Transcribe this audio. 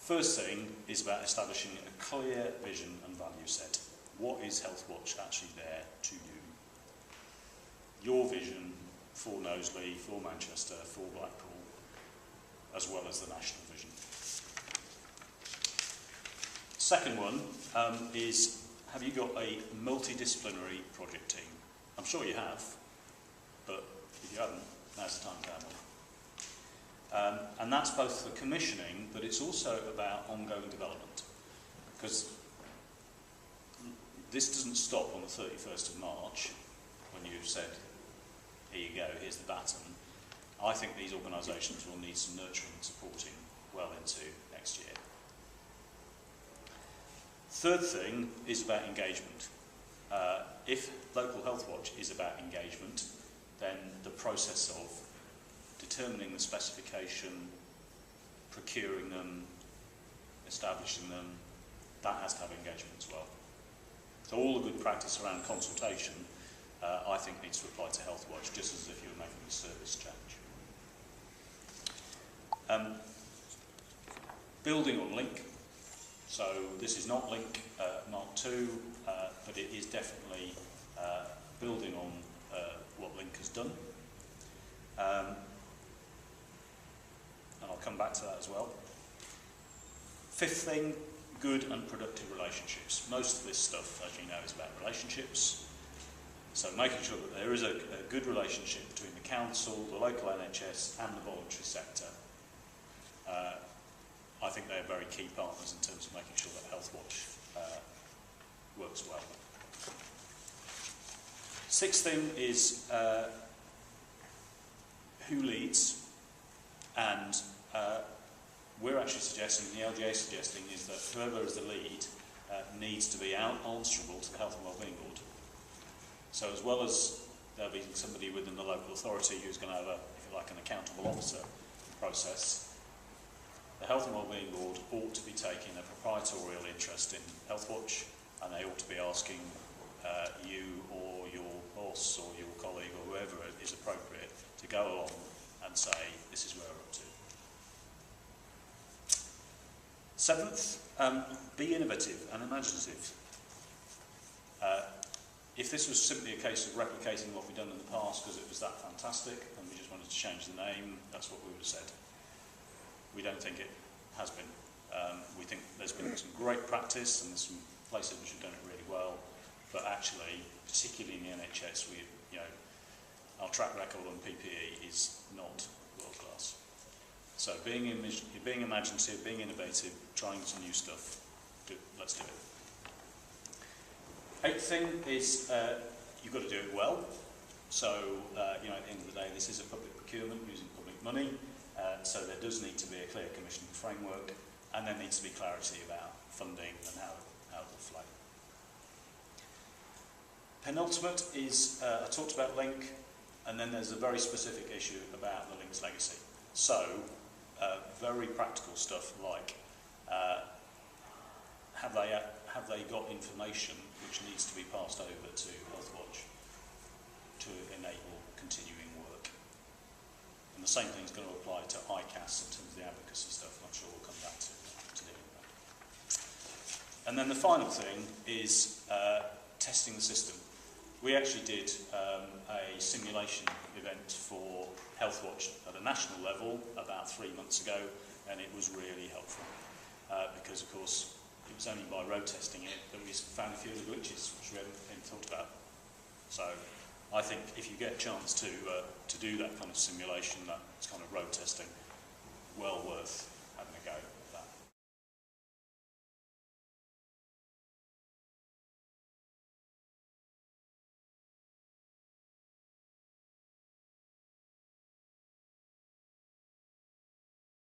First thing is about establishing a clear vision and value set. What is Healthwatch actually there to you? Your vision for Knowsley, for Manchester, for Blackpool, as well as the national vision. Second one is, have you got a multidisciplinary project team? I'm sure you have, but if you haven't, now's the time to have one. And that's both for commissioning, but it's also about ongoing development. Because this doesn't stop on the 31st of March, when you've said, here you go, here's the baton. I think these organisations will need some nurturing and supporting well into next year. Third thing is about engagement. If local Healthwatch is about engagement, then the process of determining the specification, procuring them, establishing them, that has to have engagement as well. So all the good practice around consultation, I think needs to apply to Healthwatch, just as if you were making a service change. Building on Link. So this is not Link Mark II, but it is definitely building on what Link has done. And I'll come back to that as well. Fifth thing, good and productive relationships. Most of this stuff, as you know, is about relationships. So making sure that there is a good relationship between the council, the local NHS and the voluntary sector. I think they're very key partners in terms of making sure that Healthwatch works well. Sixth thing is who leads, and we're actually suggesting, the LGA is suggesting, is that whoever is the lead needs to be answerable to the Health and Wellbeing Board. So as well as there'll be somebody within the local authority who's going to have, if you like, an accountable officer process, the Health and Wellbeing Board ought to be taking a proprietorial interest in Healthwatch, and they ought to be asking you or your boss or your colleague or whoever is appropriate to go along and say, this is where we're up to. Seventh, be innovative and imaginative. If this was simply a case of replicating what we've done in the past because it was that fantastic and we just wanted to change the name, that's what we would have said. We don't think it has been. We think there's been some great practice and there's some places which have done it really well, but actually, particularly in the NHS, our track record on PPE is not world class. So being imaginative, being innovative, trying some new stuff, let's do it. Eighth thing is you've got to do it well. So at the end of the day, this is a public procurement using public money. So there does need to be a clear commissioning framework, and there needs to be clarity about funding and how it will flow. Penultimate is, I talked about Link, and then there's a very specific issue about the Link's legacy. So, very practical stuff like, have they got information which needs to be passed over to Healthwatch to enable continuing work? And the same thing is going to apply to ICAS in terms of the advocacy stuff, and I'm sure we'll come back to dealing with that. And then the final thing is testing the system. We actually did a simulation event for Healthwatch at a national level about 3 months ago, and it was really helpful because, of course, it was only by road testing it that we found a few of the glitches which we hadn't even thought about. So I think if you get a chance to do that kind of simulation, that kind of road testing, well worth